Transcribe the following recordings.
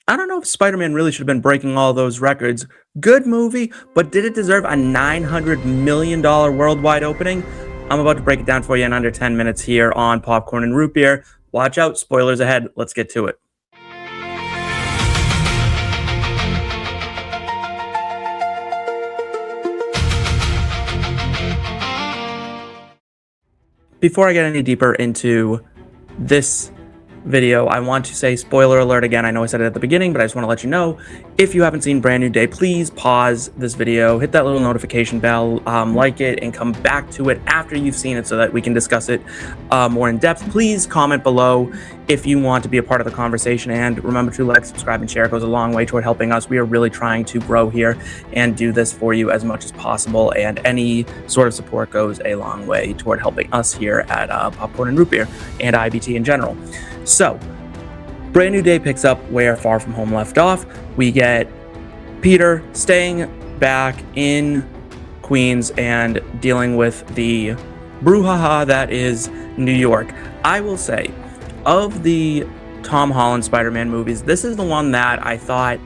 I don't know if Spider-Man really should have been breaking all those records. Good movie, but did it deserve a $900 million worldwide opening? I'm about to break it down for you in under 10 minutes here on Popcorn and Root Beer. Watch out, spoilers ahead. Let's get to it. Before I get any deeper into this video, I want to say spoiler alert again. I know I said it at the beginning, but I just want to let you know, if you haven't seen Brand New Day, please pause this video, hit that little notification bell, like it, and come back to it after you've seen it so that we can discuss it more in depth. Please comment below if you want to be a part of the conversation, and remember to like, subscribe, and share. It goes a long way toward helping us. We are really trying to grow here and do this for you as much as possible, and any sort of support goes a long way toward helping us here at Popcorn and Root Beer and IBT in general. So, Brand New Day picks up where Far From Home left off. We get Peter staying back in Queens and dealing with the brouhaha that is New York. I will say, of the Tom Holland Spider-Man movies, this is the one that I thought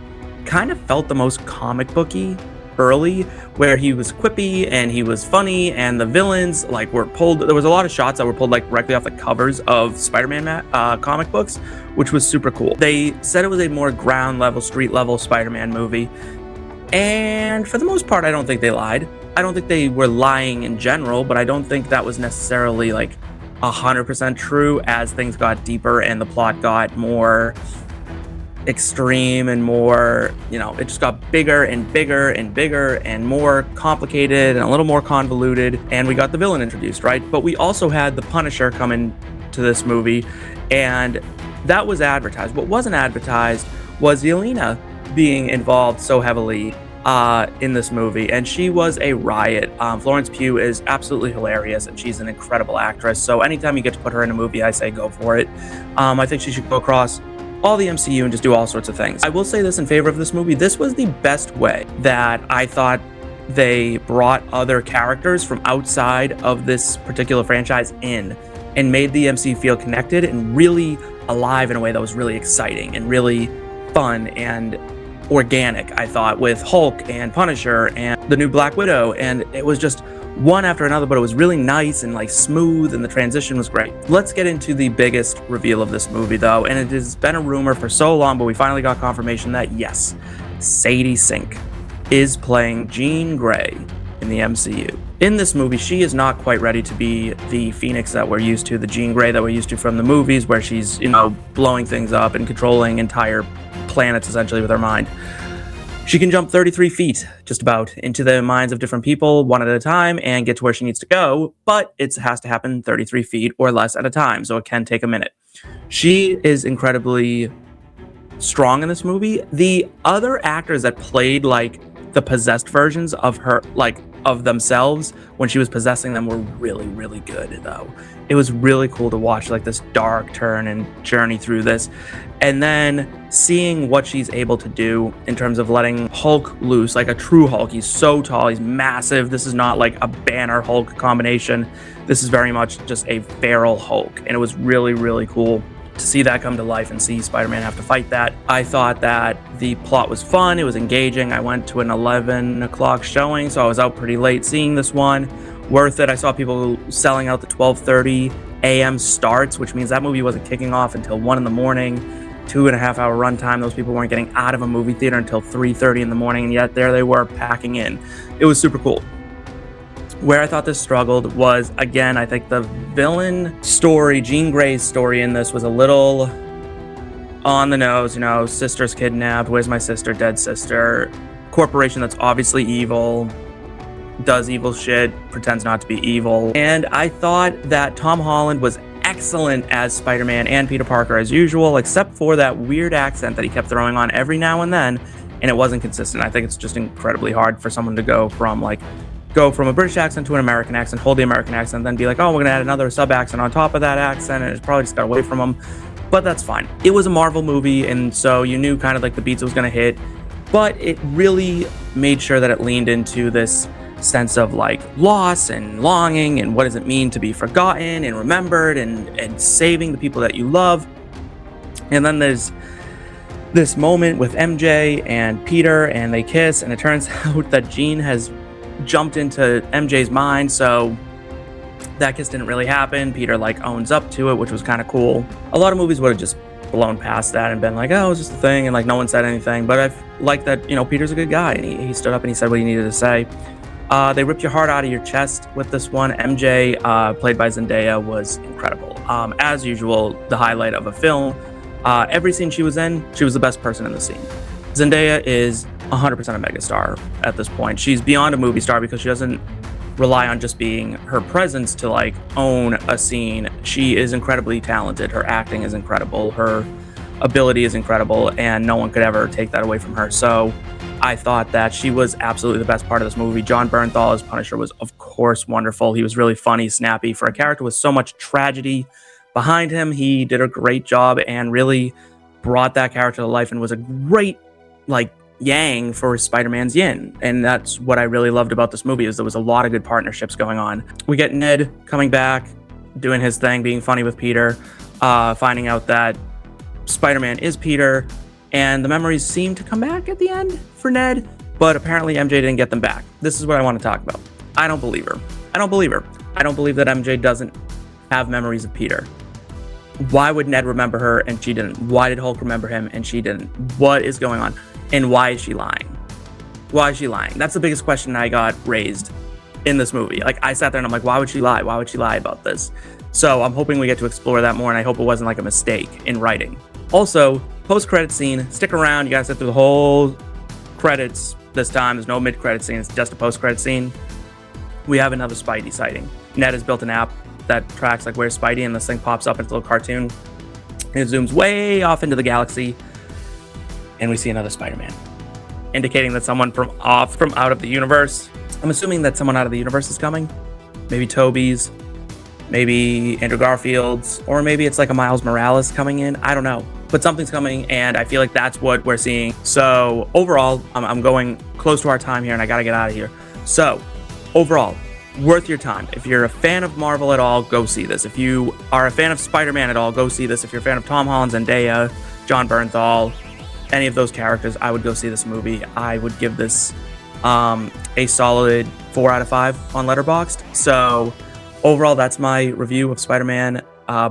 kind of felt the most comic booky early, where he was quippy and he was funny, and the villains like were pulled. There was a lot of shots that were pulled like directly off the covers of Spider-Man comic books, which was super cool. They said it was a more ground level, street level Spider-Man movie, and for the most part, I don't think they lied. I don't think they were lying in general, but I don't think that was necessarily like 100% true as things got deeper and the plot got more extreme and more, it just got bigger and bigger and bigger and more complicated and a little more convoluted, and we got the villain introduced, right? But we also had the Punisher come into this movie, and that was advertised. What wasn't advertised was Yelena being involved so heavily in this movie, and she was a riot. Florence Pugh is absolutely hilarious, and she's an incredible actress, so anytime you get to put her in a movie, I say go for it. I think she should go across all the MCU and just do all sorts of things. I will say this in favor of this movie: this was the best way that I thought they brought other characters from outside of this particular franchise in and made the MCU feel connected and really alive in a way that was really exciting and really fun and organic, I thought, with Hulk and Punisher and the new Black Widow, and it was just one after another, but it was really nice and like smooth, and the transition was great. Let's get into the biggest reveal of this movie though, and it has been a rumor for so long, but we finally got confirmation that yes, Sadie Sink is playing Jean Grey in the MCU. In this movie, she is not quite ready to be the Phoenix that we're used to, the Jean Grey that we're used to from the movies, where she's, blowing things up and controlling entire planets essentially with her mind. She can jump 33 feet, just about, into the minds of different people one at a time and get to where she needs to go, but it has to happen 33 feet or less at a time, so it can take a minute. She is incredibly strong in this movie. The other actors that played like the possessed versions of her, like of themselves when she was possessing them, were really, really good though. It was really cool to watch like this dark turn and journey through this, and then seeing what she's able to do in terms of letting Hulk loose, like a true Hulk. He's so tall, he's massive. This is not like a Banner Hulk combination. This is very much just a feral Hulk, and it was really, really cool to see that come to life and see Spider-Man have to fight that. I thought that the plot was fun, it was engaging. I went to an 11 o'clock showing, so I was out pretty late seeing this one. Worth it. I saw people selling out the 12:30 a.m. starts, which means that movie wasn't kicking off until 1 in the morning. 2.5 hour runtime. Those people weren't getting out of a movie theater until 3:30 in the morning, and yet there they were packing in. It was super cool. Where I thought this struggled was, again, I think the villain story, Jean Grey's story in this, was a little on the nose. Sister's kidnapped, where's my sister, dead sister, corporation that's obviously evil, does evil shit, pretends not to be evil. And I thought that Tom Holland was excellent as Spider-Man and Peter Parker as usual, except for that weird accent that he kept throwing on every now and then, and it wasn't consistent. I think it's just incredibly hard for someone to go from a British accent to an American accent, hold the American accent, then be like, oh, we're gonna add another sub-accent on top of that accent, and it's probably just got away from them. But that's fine. It was a Marvel movie, and so you knew kind of like the beats it was gonna hit, but it really made sure that it leaned into this sense of like loss and longing, and what does it mean to be forgotten and remembered, and saving the people that you love. And then there's this moment with MJ and Peter, and they kiss, and it turns out that Jean has jumped into MJ's mind, so that kiss didn't really happen. Peter like owns up to it, which was kind of cool. A lot of movies would have just blown past that and been like, oh, it's just a thing, and like no one said anything. But I've liked that, Peter's a good guy, and he stood up and he said what he needed to say. They ripped your heart out of your chest with this one. MJ, played by Zendaya, was incredible. As usual, the highlight of a film. Every scene she was in, she was the best person in the scene. Zendaya is 100% a megastar at this point. She's beyond a movie star because she doesn't rely on just being her presence to like own a scene. She is incredibly talented. Her acting is incredible. Her ability is incredible, and no one could ever take that away from her. So I thought that she was absolutely the best part of this movie. Jon Bernthal as Punisher was, of course, wonderful. He was really funny, snappy. For a character with so much tragedy behind him, he did a great job and really brought that character to life and was a great, like, yang for Spider-Man's yin. And that's what I really loved about this movie, is there was a lot of good partnerships going on. We get Ned coming back, doing his thing, being funny with Peter, finding out that Spider-Man is Peter, and the memories seem to come back at the end for Ned, but apparently MJ didn't get them back. This is what I want to talk about. I don't believe her. I don't believe that MJ doesn't have memories of Peter. Why would Ned remember her and she didn't? Why did Hulk remember him and she didn't? What is going on? And why is she lying? Why is she lying? That's the biggest question I got raised in this movie. Like, I sat there and I'm like, why would she lie? Why would she lie about this? So I'm hoping we get to explore that more, and I hope it wasn't like a mistake in writing. Also, post-credit scene, stick around. You gotta sit through the whole credits this time. There's no mid-credit scene. It's just a post-credit scene. We have another Spidey sighting. Ned has built an app that tracks like where's Spidey, and this thing pops up. It's a little cartoon. It zooms way off into the galaxy, and we see another Spider-Man, indicating that someone from out of the universe. I'm assuming that someone out of the universe is coming. Maybe Tobey's, maybe Andrew Garfield's, or maybe it's like a Miles Morales coming in. I don't know, but something's coming, and I feel like that's what we're seeing. So overall, I'm going close to our time here, and I gotta get out of here. So overall, worth your time. If you're a fan of Marvel at all, go see this. If you are a fan of Spider-Man at all, go see this. If you're a fan of Tom Holland, Zendaya, Jon Bernthal, any of those characters, I would go see this movie. I would give this a solid 4 out of 5 on Letterboxd. So overall, that's my review of Spider-Man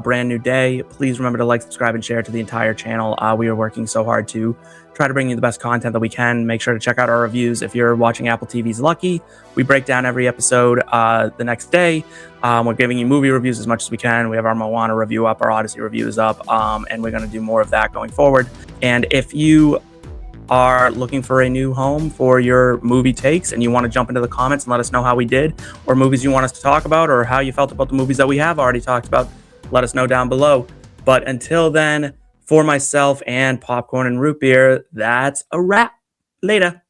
Brand New Day. Please remember to like, subscribe, and share to the entire channel. We are working so hard to try to bring you the best content that we can. Make sure to check out our reviews. If you're watching Apple TV's Lucky, we break down every episode the next day. We're giving you movie reviews as much as we can. We have our Moana review up, our Odyssey review is up, and we're going to do more of that going forward. And if you are looking for a new home for your movie takes and you want to jump into the comments and let us know how we did, or movies you want us to talk about, or how you felt about the movies that we have already talked about, let us know down below. But until then, for myself and Popcorn and Root Beer, that's a wrap. Later.